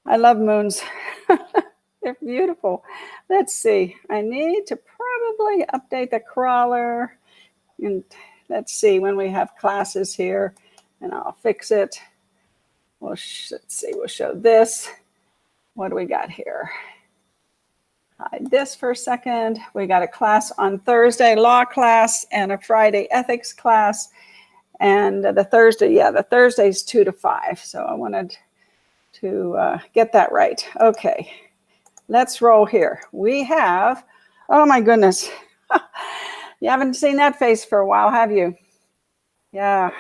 I love moons. They're beautiful. Let's see. I need to probably update the crawler. And let's see when we have classes here. And I'll fix it. Let's see. We'll show this. What do we got here? Hide this for a second. We got a class on Thursday, law class, and a Friday ethics class. And the Thursday's 2 to 5. So I wanted to get that right. Okay, let's roll here. We have, oh my goodness. You haven't seen that face for a while, have you? Yeah.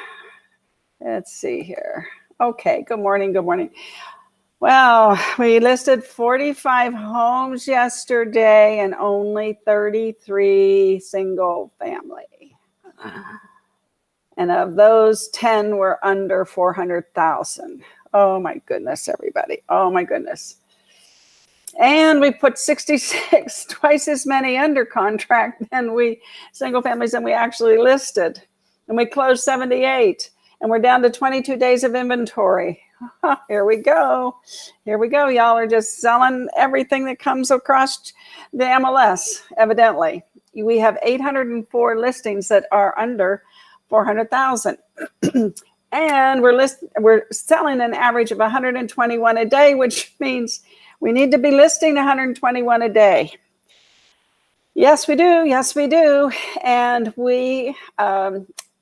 Let's see here. Okay, good morning, good morning. Well, we listed 45 homes yesterday and only 33 single family. And of those, 10 were under 400,000. Oh my goodness, everybody. Oh my goodness. And we put 66, twice as many under contract than single families than we actually listed. And we closed 78. And we're down to 22 days of inventory. Here we go. Here we go. Y'all are just selling everything that comes across the MLS, evidently. We have 804 listings that are under 400,000. And we're selling an average of 121 a day, which means we need to be listing 121 a day. Yes, we do. Yes, we do. And we,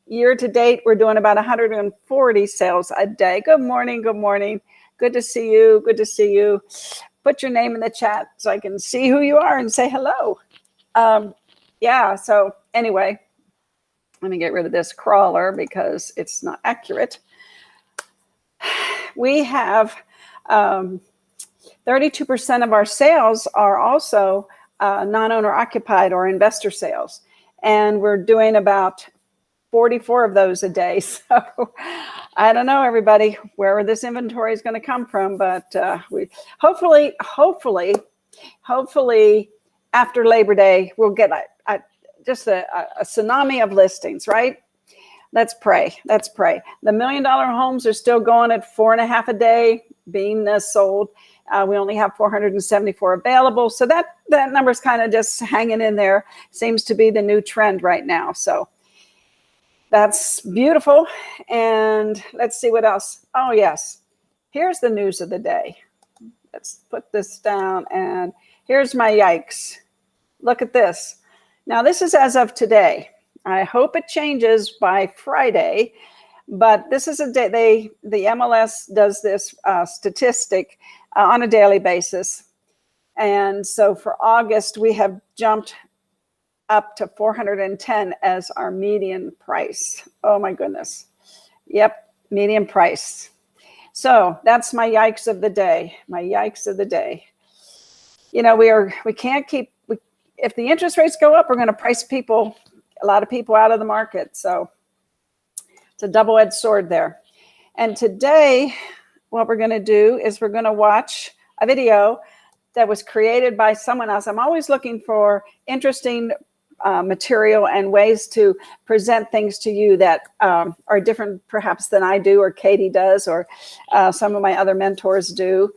year to date, we're doing about 140 sales a day. Good morning. Good morning. Good to see you. Good to see you. Put your name in the chat so I can see who you are and say hello. Yeah, so anyway, let me get rid of this crawler because it's not accurate. We have 32% of our sales are also non-owner occupied or investor sales. And we're doing about 44 of those a day. So I don't know, everybody, where this inventory is going to come from, but we hopefully after Labor Day, we'll get just a tsunami of listings, right? Let's pray. Let's pray. The $1 million homes are still going at 4.5 a day being sold. We only have 474 available. So that number's kind of just hanging in there. Seems to be the new trend right now. So that's beautiful. And let's see what else. Oh, yes. Here's the news of the day. Let's put this down. And here's my yikes. Look at this. Now, this is as of today. I hope it changes by Friday. But this is a day, the MLS does this statistic on a daily basis. And so for August, we have jumped up to 410 as our median price. Oh my goodness. Yep, median price. So that's my yikes of the day. My yikes of the day. You know, we can't keep, if the interest rates go up, we're going to price a lot of people out of the market. So it's a double-edged sword there. And today, what we're going to do is we're going to watch a video that was created by someone else. I'm always looking for interesting material and ways to present things to you that are different perhaps than I do or Katie does or some of my other mentors do.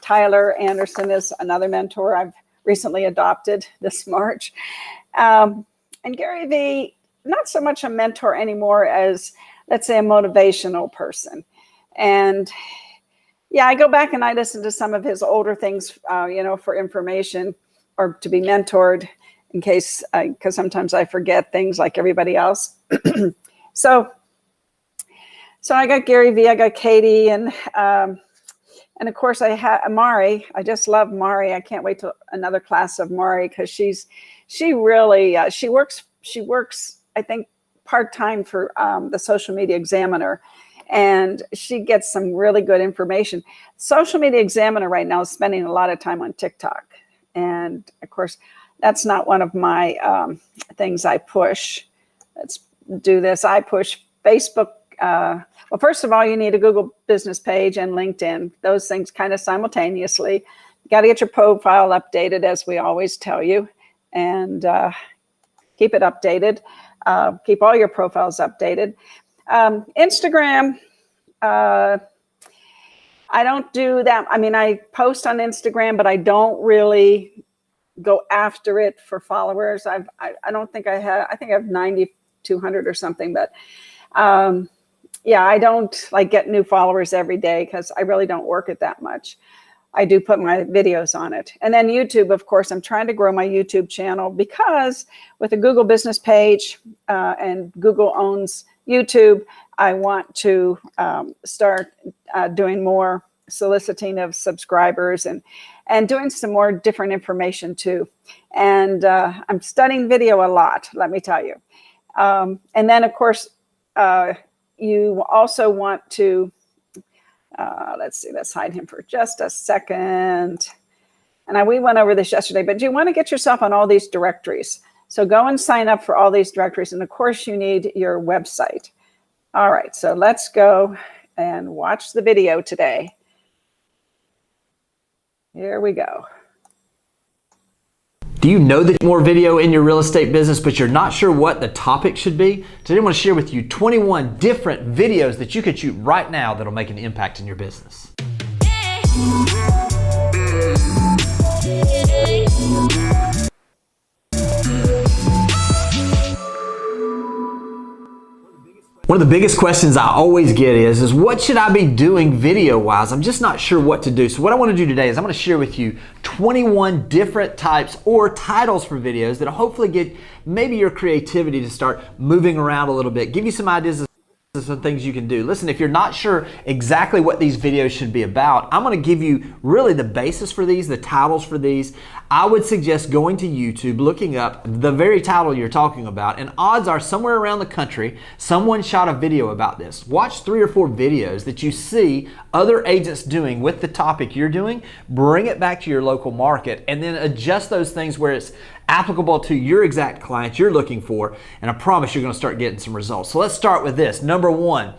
Tyler Anderson is another mentor I've recently adopted this March. And Gary Vee, not so much a mentor anymore as, let's say, a motivational person. And yeah, I go back and I listen to some of his older things, for information or to be mentored in case, because sometimes I forget things like everybody else. So I got Gary Vee, I got Katie, and of course I have Mari. I just love Mari. I can't wait till another class of Mari because she really works. I think part-time for the Social Media Examiner, and she gets some really good information. Social Media Examiner right now is spending a lot of time on TikTok, and of course that's not one of my things I push. Let's do this. I push Facebook. Well, first of all, you need a Google business page and LinkedIn. Those things kind of simultaneously. You got to get your profile updated, as we always tell you, and keep it updated. Keep all your profiles updated. Instagram, I don't do that. I mean, I post on Instagram, but I don't really go after it for followers. I don't think I have, I think I have 9,200 or something, but yeah, I don't like get new followers every day because I really don't work it that much. I do put my videos on it. And then YouTube, of course, I'm trying to grow my YouTube channel because with a Google business page and Google owns YouTube, I want to start doing more soliciting of subscribers and doing some more different information too. And I'm studying video a lot, let me tell you. And then, of course, you also want to, let's see, let's hide him for just a second. And we went over this yesterday, but you want to get yourself on all these directories. So go and sign up for all these directories. And of course, you need your website. All right, so let's go and watch the video today. Here we go. Do you know that more video in your real estate business, but you're not sure what the topic should be? Today I want to share with you 21 different videos that you could shoot right now that'll make an impact in your business. One of the biggest questions I always get is what should I be doing video-wise? I'm just not sure what to do. So what I want to do today is I'm going to share with you 21 different types or titles for videos that'll hopefully get maybe your creativity to start moving around a little bit, give you some ideas of some things you can do. Listen, if you're not sure exactly what these videos should be about, I'm going to give you really the basis for these, the titles for these. I would suggest going to YouTube, looking up the very title you're talking about, and odds are somewhere around the country, someone shot a video about this. Watch 3 or 4 videos that you see other agents doing with the topic you're doing, bring it back to your local market, and then adjust those things where it's applicable to your exact clients you're looking for, and I promise you're going to start getting some results. So let's start with this. Number 1,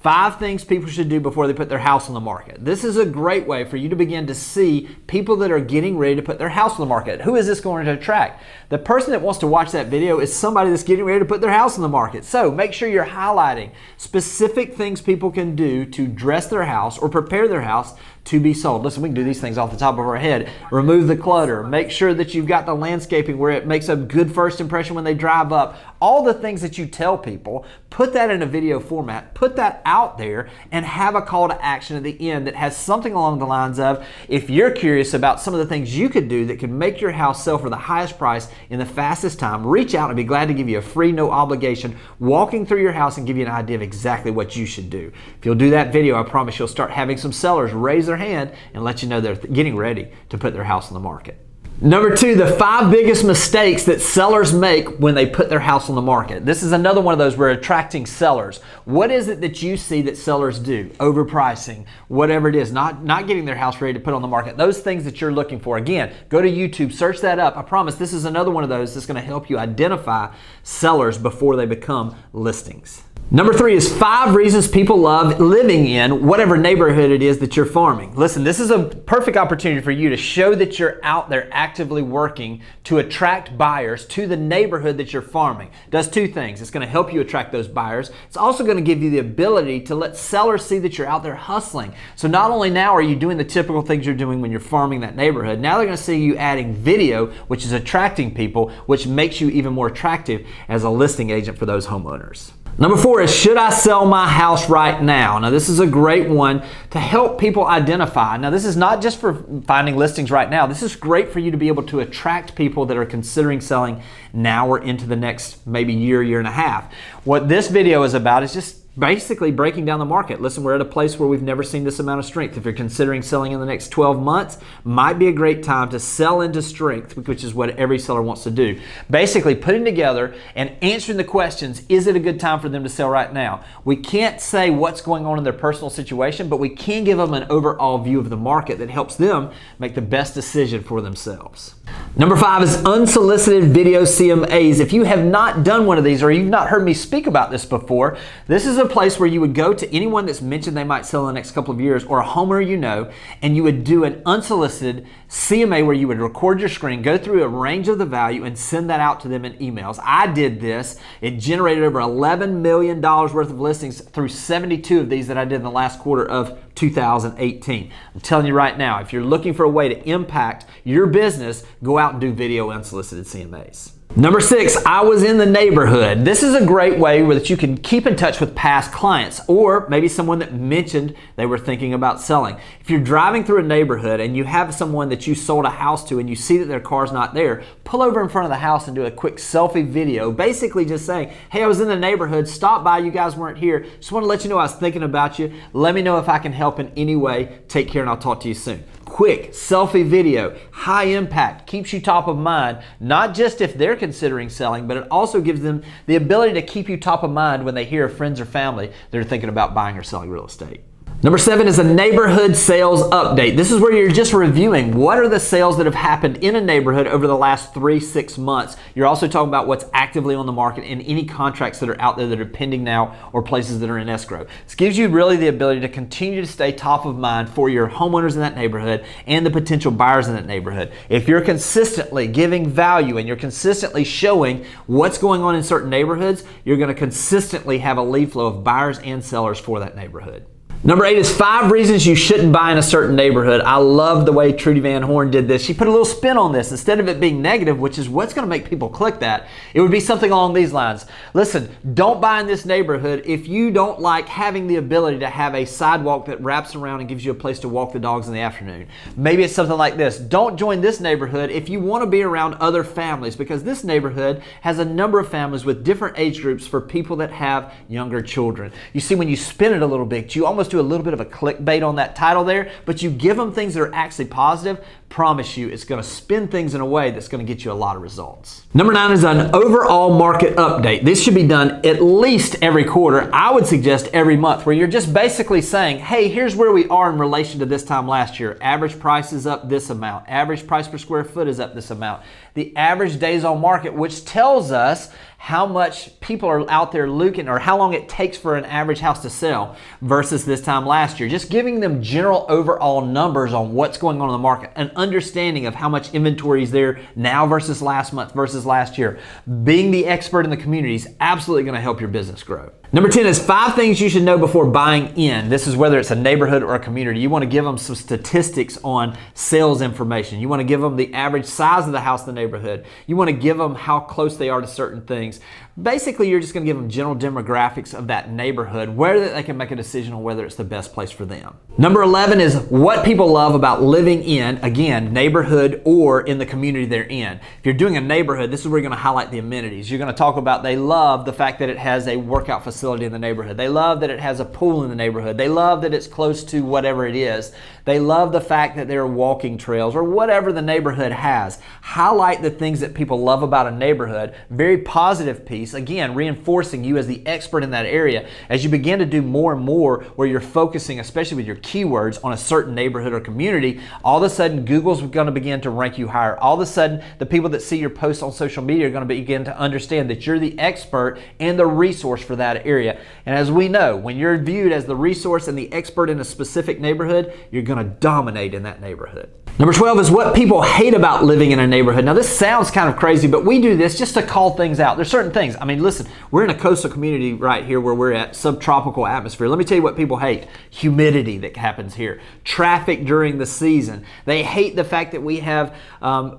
5 things people should do before they put their house on the market. This is a great way for you to begin to see people that are getting ready to put their house on the market. Who is this going to attract? The person that wants to watch that video is somebody that's getting ready to put their house on the market. So make sure you're highlighting specific things people can do to dress their house or prepare their house to be sold. Listen, we can do these things off the top of our head. Remove the clutter. Make sure that you've got the landscaping where it makes a good first impression when they drive up. All the things that you tell people, put that in a video format, put that out there, and have a call to action at the end that has something along the lines of, if you're curious about some of the things you could do that can make your house sell for the highest price in the fastest time, reach out and be glad to give you a free, no obligation, walking through your house and give you an idea of exactly what you should do. If you'll do that video, I promise you'll start having some sellers raise their hand and let you know they're getting ready to put their house on the market. Number 2, the 5 biggest mistakes that sellers make when they put their house on the market. This is another one of those where attracting sellers. What is it that you see that sellers do? Overpricing, whatever it is, not getting their house ready to put on the market. Those things that you're looking for. Again, go to YouTube, search that up. I promise this is another one of those that's going to help you identify sellers before they become listings. Number 3 is 5 reasons people love living in whatever neighborhood it is that you're farming. Listen, this is a perfect opportunity for you to show that you're out there actively working to attract buyers to the neighborhood that you're farming. It does 2 things. It's going to help you attract those buyers. It's also going to give you the ability to let sellers see that you're out there hustling. So not only now are you doing the typical things you're doing when you're farming that neighborhood, now they're going to see you adding video, which is attracting people, which makes you even more attractive as a listing agent for those homeowners. Number 4 is, should I sell my house right now? Now, this is a great one to help people identify. Now, this is not just for finding listings right now. This is great for you to be able to attract people that are considering selling now or into the next maybe year, year and a half. What this video is about is just basically breaking down the market. Listen, we're at a place where we've never seen this amount of strength. If you're considering selling in the next 12 months, might be a great time to sell into strength, which is what every seller wants to do. Basically, putting together and answering the questions, is it a good time for them to sell right now? We can't say what's going on in their personal situation, but we can give them an overall view of the market that helps them make the best decision for themselves. Number 5 is unsolicited video CMAs. If you have not done one of these or you've not heard me speak about this before, this is a place where you would go to anyone that's mentioned they might sell in the next couple of years or a homeowner you know, and you would do an unsolicited CMA where you would record your screen, go through a range of the value, and send that out to them in emails. I did this. It generated over $11 million worth of listings through 72 of these that I did in the last quarter of 2018. I'm telling you right now, if you're looking for a way to impact your business, go out and do video unsolicited CMAs. Number 6, I was in the neighborhood. This is a great way where that you can keep in touch with past clients or maybe someone that mentioned they were thinking about selling. If you're driving through a neighborhood and you have someone that you sold a house to and you see that their car's not there, pull over in front of the house and do a quick selfie video, basically just saying, hey, I was in the neighborhood, stopped by, you guys weren't here. Just want to let you know I was thinking about you. Let me know if I can help in any way. Take care and I'll talk to you soon. Quick selfie video, high impact, keeps you top of mind, not just if they're considering selling, but it also gives them the ability to keep you top of mind when they hear of friends or family that are thinking about buying or selling real estate. Number 7 is a neighborhood sales update. This is where you're just reviewing what are the sales that have happened in a neighborhood over the last 3-6 months. You're also talking about what's actively on the market and any contracts that are out there that are pending now or places that are in escrow. This gives you really the ability to continue to stay top of mind for your homeowners in that neighborhood and the potential buyers in that neighborhood. If you're consistently giving value and you're consistently showing what's going on in certain neighborhoods, you're going to consistently have a lead flow of buyers and sellers for that neighborhood. Number 8 is 5 reasons you shouldn't buy in a certain neighborhood. I love the way Trudy Van Horn did this. She put a little spin on this. Instead of it being negative, which is what's going to make people click that, it would be something along these lines. Listen, don't buy in this neighborhood if you don't like having the ability to have a sidewalk that wraps around and gives you a place to walk the dogs in the afternoon. Maybe it's something like this. Don't join this neighborhood if you want to be around other families, because this neighborhood has a number of families with different age groups for people that have younger children. You see, when you spin it a little bit, you almost do a little bit of a clickbait on that title there, but you give them things that are actually positive. Promise you it's going to spin things in a way that's going to get you a lot of results. Number 9 is an overall market update. This should be done at least every quarter. I would suggest every month, where you're just basically saying, hey, here's where we are in relation to this time last year. Average price is up this amount. Average price per square foot is up this amount. The average days on market, which tells us how much people are out there looking or how long it takes for an average house to sell versus this time last year. Just giving them general overall numbers on what's going on in the market, an understanding of how much inventory is there now versus last month versus last year. Being the expert in the community is absolutely going to help your business grow. Number 10 is 5 things you should know before buying in. This is whether it's a neighborhood or a community. You want to give them some statistics on sales information. You want to give them the average size of the house in the neighborhood. You want to give them how close they are to certain things. Basically, you're just going to give them general demographics of that neighborhood, where they can make a decision on whether it's the best place for them. Number 11 is what people love about living in, again, neighborhood or in the community they're in. If you're doing a neighborhood, this is where you're going to highlight the amenities. You're going to talk about they love the fact that it has a workout facility in the neighborhood. They love that it has a pool in the neighborhood. They love that it's close to whatever it is. They love the fact that there are walking trails or whatever the neighborhood has. Highlight the things that people love about a neighborhood. Very positive piece. Again, reinforcing you as the expert in that area. As you begin to do more and more where you're focusing, especially with your keywords, on a certain neighborhood or community, all of a sudden Google's going to begin to rank you higher. All of a sudden the people that see your posts on social media are going to begin to understand that you're the expert and the resource for that area. And as we know, when you're viewed as the resource and the expert in a specific neighborhood, you're going to dominate in that neighborhood. Number 12 is what people hate about living in a neighborhood. Now, this sounds kind of crazy, but we do this just to call things out. There's certain things. I mean, listen, we're in a coastal community right here where we're at, subtropical atmosphere. Let me tell you what people hate. Humidity that happens here. Traffic during the season. They hate the fact that we have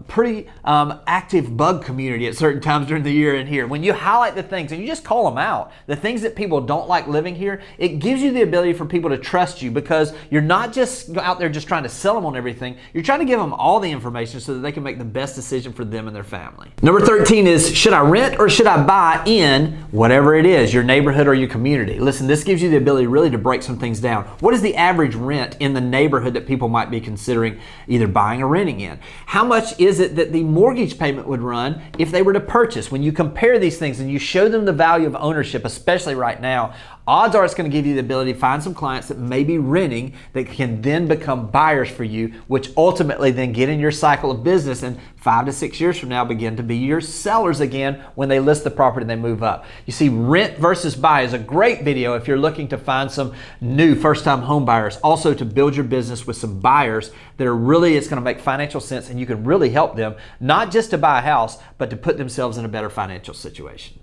pretty active bug community at certain times during the year in here. When you highlight the things and you just call them out, the things that people don't like living here, it gives you the ability for people to trust you, because you're not just out there just trying to sell them on everything. You're trying to give them all the information so that they can make the best decision for them and their family. Number 13 is, should I rent or should I buy in whatever it is, your neighborhood or your community? Listen, this gives you the ability really to break some things down. What is the average rent in the neighborhood that people might be considering either buying or renting in? How much is it that the mortgage payment would run if they were to purchase? When you compare these things and you show them the value of ownership, especially right now, odds are it's going to give you the ability to find some clients that may be renting that can then become buyers for you, which ultimately then get in your cycle of business and 5 to 6 years from now begin to be your sellers again when they list the property and they move up. You see, rent versus buy is a great video if you're looking to find some new first-time home buyers, also to build your business with some buyers that are really, it's going to make financial sense and you can really help them, not just to buy a house, but to put themselves in a better financial situation.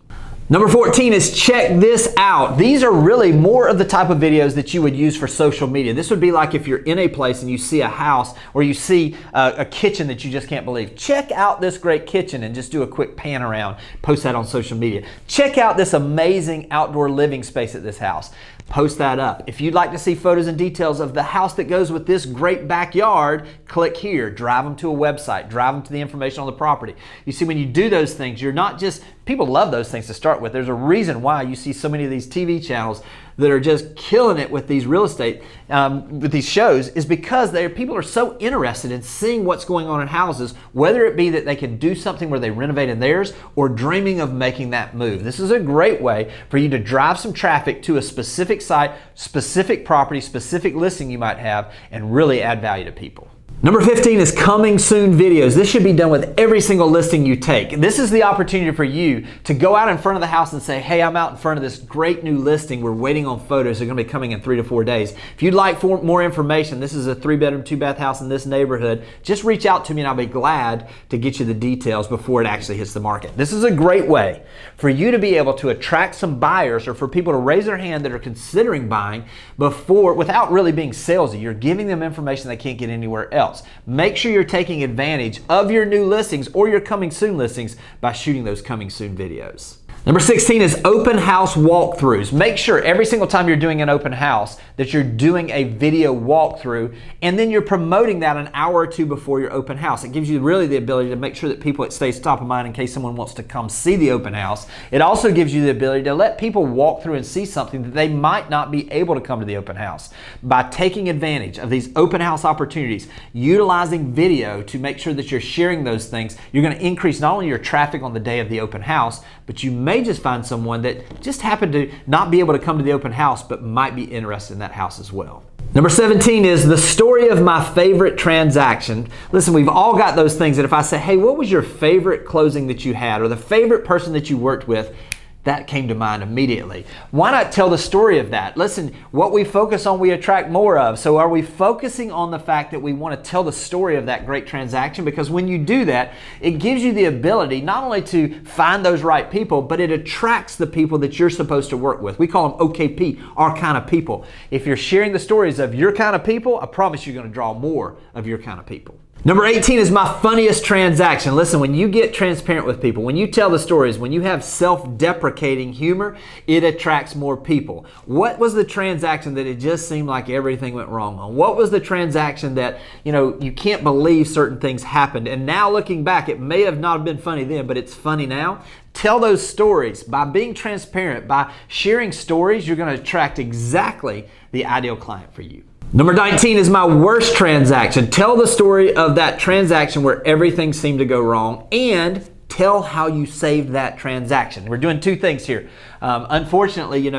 Number 14 is check this out. These are really more of the type of videos that you would use for social media. This would be like if you're in a place and you see a house or you see a kitchen that you just can't believe. Check out this great kitchen and just do a quick pan around. Post that on social media. Check out this amazing outdoor living space at this house. Post that up. If you'd like to see photos and details of the house that goes with this great backyard, click here. Drive them to a website. Drive them to the information on the property. You see, when you do those things, you're not just, people love those things to start with. There's a reason why you see so many of these TV channels that are just killing it with these real estate, with these shows, is because people are so interested in seeing what's going on in houses, whether it be that they can do something where they renovate in theirs or dreaming of making that move. This is a great way for you to drive some traffic to a specific site, specific property, specific listing you might have, and really add value to people. Number 15 is coming soon videos. This should be done with every single listing you take. This is the opportunity for you to go out in front of the house and say, hey, I'm out in front of this great new listing. We're waiting on photos. They're going to be coming in 3 to 4 days. If you'd like more information, this is a 3-bedroom, 2-bath house in this neighborhood. Just reach out to me and I'll be glad to get you the details before it actually hits the market. This is a great way for you to be able to attract some buyers or for people to raise their hand that are considering buying without really being salesy. You're giving them information they can't get anywhere else. Make sure you're taking advantage of your new listings or your coming soon listings by shooting those coming soon videos. Number 16 is open house walkthroughs. Make sure every single time you're doing an open house that you're doing a video walkthrough and then you're promoting that an hour or two before your open house. It gives you really the ability to make sure that it stays top of mind in case someone wants to come see the open house. It also gives you the ability to let people walk through and see something that they might not be able to come to the open house. By taking advantage of these open house opportunities, utilizing video to make sure that you're sharing those things, you're going to increase not only your traffic on the day of the open house, but you may just find someone that just happened to not be able to come to the open house but might be interested in that house as well. Number 17 is the story of my favorite transaction. Listen, we've all got those things that if I say, hey, what was your favorite closing that you had or the favorite person that you worked with? That came to mind immediately. Why not tell the story of that? Listen, what we focus on, we attract more of. So are we focusing on the fact that we want to tell the story of that great transaction? Because when you do that, it gives you the ability not only to find those right people, but it attracts the people that you're supposed to work with. We call them OKP, our kind of people. If you're sharing the stories of your kind of people, I promise you're going to draw more of your kind of people. Number 18 is my funniest transaction. Listen, when you get transparent with people, when you tell the stories, when you have self-deprecating humor, it attracts more people. What was the transaction that it just seemed like everything went wrong on? What was the transaction that, you can't believe certain things happened? And now looking back, it may have not been funny then, but it's funny now. Tell those stories. By being transparent, by sharing stories, you're going to attract exactly the ideal client for you. Number 19 is my worst transaction. Tell the story of that transaction where everything seemed to go wrong and tell how you saved that transaction. We're doing two things here. Unfortunately,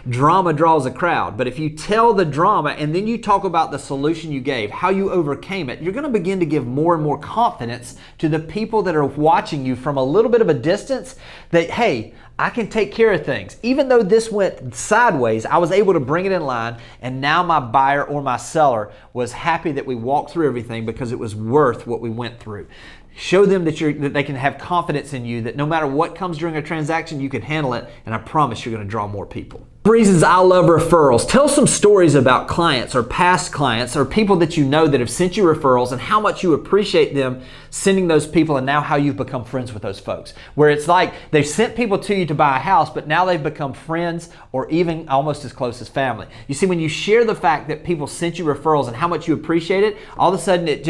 drama draws a crowd, but if you tell the drama and then you talk about the solution you gave, how you overcame it, you're going to begin to give more and more confidence to the people that are watching you from a little bit of a distance that, hey, I can take care of things. Even though this went sideways, I was able to bring it in line, and now my buyer or my seller was happy that we walked through everything because it was worth what we went through. Show them that they can have confidence in you, that no matter what comes during a transaction, you can handle it, and I promise you're going to draw more people. Reasons I love referrals. Tell some stories about clients or past clients or people that you know that have sent you referrals and how much you appreciate them sending those people and now how you've become friends with those folks. Where it's like they've sent people to you to buy a house, but now they've become friends or even almost as close as family. You see, when you share the fact that people sent you referrals and how much you appreciate it, all of a sudden it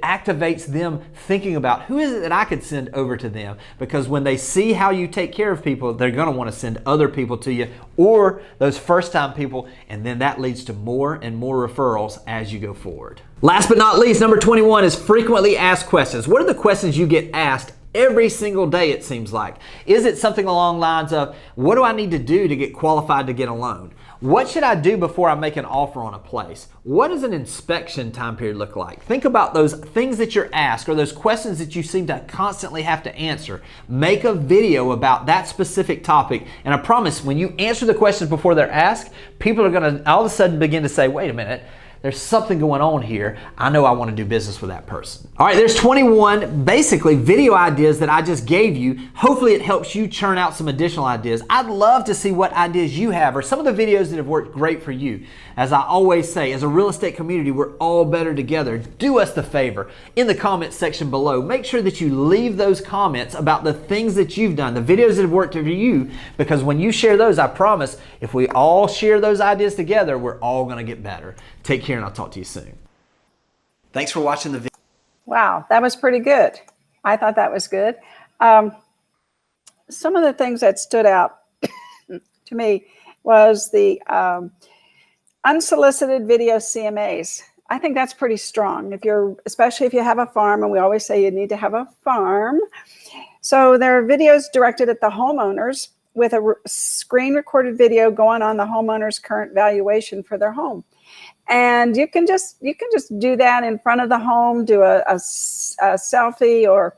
activates them thinking about who is it that I could send over to them, because when they see how you take care of people, they're going to want to send other people to you or those first-time people, and then that leads to more and more referrals as you go forward. Last but not least, number 21 is frequently asked questions. What are the questions you get asked every single day, it seems like. Is it something along the lines of, what do I need to do to get qualified to get a loan? What should I do before I make an offer on a place? What does an inspection time period look like? Think about those things that you're asked or those questions that you seem to constantly have to answer. Make a video about that specific topic, and I promise when you answer the questions before they're asked, people are going to all of a sudden begin to say, wait a minute, there's something going on here. I know I want to do business with that person. All right, there's 21 basically video ideas that I just gave you. Hopefully it helps you churn out some additional ideas. I'd love to see what ideas you have or some of the videos that have worked great for you. As I always say, as a real estate community, we're all better together. Do us the favor in the comments section below. Make sure that you leave those comments about the things that you've done, the videos that have worked for you, because when you share those, I promise, if we all share those ideas together, we're all going to get better. Take care, and I'll talk to you soon. Thanks for watching the video. Wow, that was pretty good. I thought that was good. Some of the things that stood out to me was the unsolicited video CMAs. I think that's pretty strong. Especially if you have a farm, and we always say you need to have a farm. So there are videos directed at the homeowners with a screen recorded video going on the homeowner's current valuation for their home. And you can just do that in front of the home, do a selfie or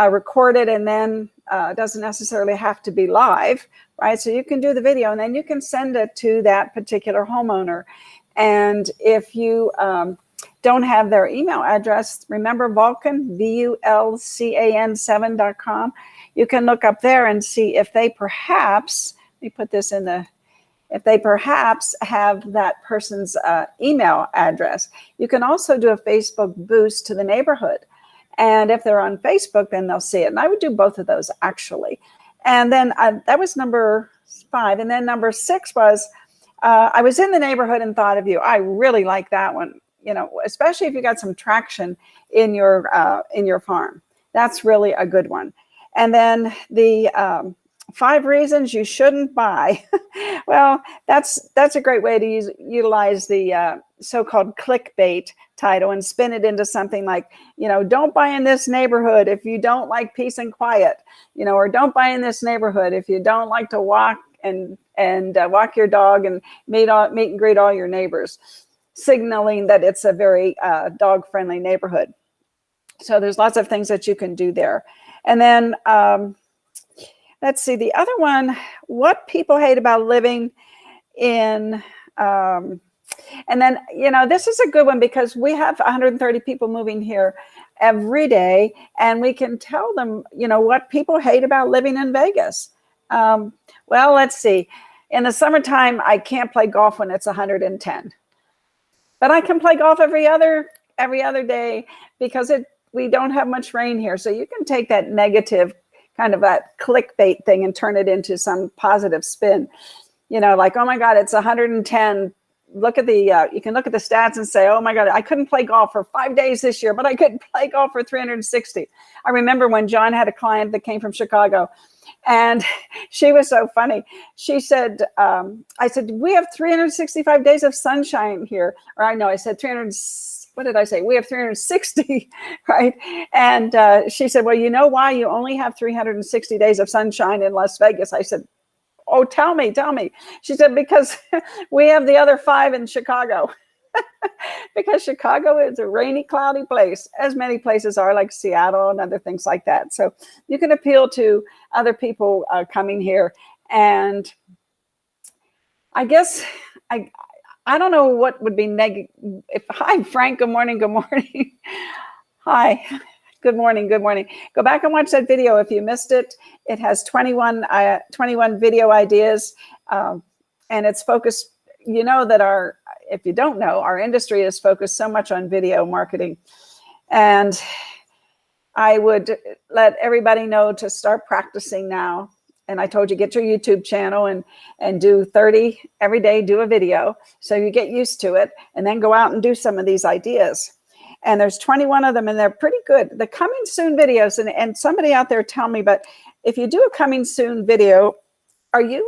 record it, and then it doesn't necessarily have to be live, right? So you can do the video and then you can send it to that particular homeowner. And if you don't have their email address, remember Vulcan, VULCAN7.com. You can look up there and see if they perhaps, let me put this in the, if they perhaps have that person's email address. You can also do a Facebook boost to the neighborhood. And if they're on Facebook, then they'll see it. And I would do both of those, actually. And then that was number 5. And then number 6 was, I was in the neighborhood and thought of you. I really like that one, you know, especially if you got some traction in your farm. That's really a good one. And then the 5 reasons you shouldn't buy. Well, that's a great way to utilize the so-called clickbait title and spin it into something like, you know, don't buy in this neighborhood if you don't like peace and quiet, you know, or don't buy in this neighborhood if you don't like to walk and walk your dog and meet and greet all your neighbors, signaling that it's a very dog-friendly neighborhood. So there's lots of things that you can do there. And then let's see, the other one, what people hate about living in, and then, you know, this is a good one because we have 130 people moving here every day, and we can tell them, you know, what people hate about living in Vegas. Well, let's see. In the summertime, I can't play golf when it's 110, but I can play golf every other day because we don't have much rain here. So you can take that negative kind of that clickbait thing and turn it into some positive spin, you know, like, oh my God, it's 110. Look at the, you can look at the stats and say, oh my God, I couldn't play golf for 5 days this year, but I could play golf for 360. I remember when John had a client that came from Chicago, and she was so funny. She said, I said, we have 365 days of sunshine here. Or I know I said 300, what did I say? We have 360, right? And she said, well, you know why you only have 360 days of sunshine in Las Vegas? I said, oh, tell me. She said, because we have the other 5 in Chicago. Because Chicago is a rainy, cloudy place, as many places are, like Seattle and other things like that. So you can appeal to other people coming here. And I guess I don't know what would be negative. Hi, Frank. Good morning. Hi. Good morning. Go back and watch that video if you missed it. It has 21 video ideas, and it's focused. You know that if you don't know, our industry is focused so much on video marketing, and I would let everybody know to start practicing now. And I told you, get your YouTube channel and do 30 every day, do a video so you get used to it, and then go out and do some of these ideas. And there's 21 of them, and they're pretty good. The coming soon videos, and somebody out there tell me, but if you do a coming soon video, are you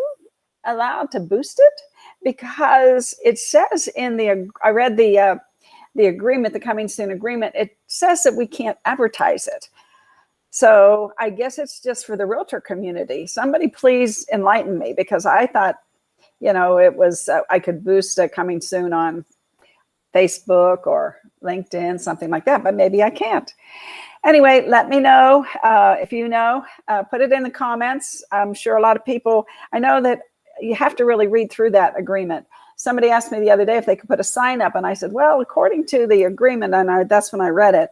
allowed to boost it? Because it says I read the agreement, the coming soon agreement, it says that we can't advertise it. So I guess it's just for the realtor community. Somebody please enlighten me, because I thought, it was, I could boost coming soon on Facebook or LinkedIn, something like that, but maybe I can't. Anyway, let me know if you know. Put it in the comments. I'm sure a lot of people, I know that you have to really read through that agreement. Somebody asked me the other day if they could put a sign up, and I said, well, according to the agreement, and that's when I read it,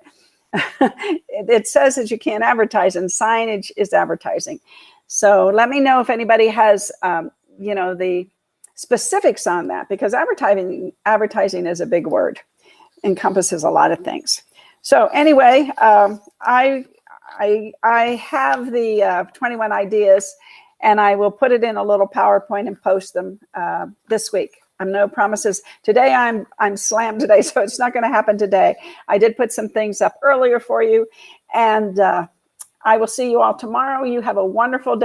it says that you can't advertise, and signage is advertising. So let me know if anybody has, the specifics on that, because advertising is a big word, encompasses a lot of things. So anyway, I have the 21 ideas, and I will put it in a little PowerPoint and post them this week. I'm no promises. Today I'm slammed today, so it's not going to happen today. I did put some things up earlier for you, and I will see you all tomorrow. You have a wonderful day.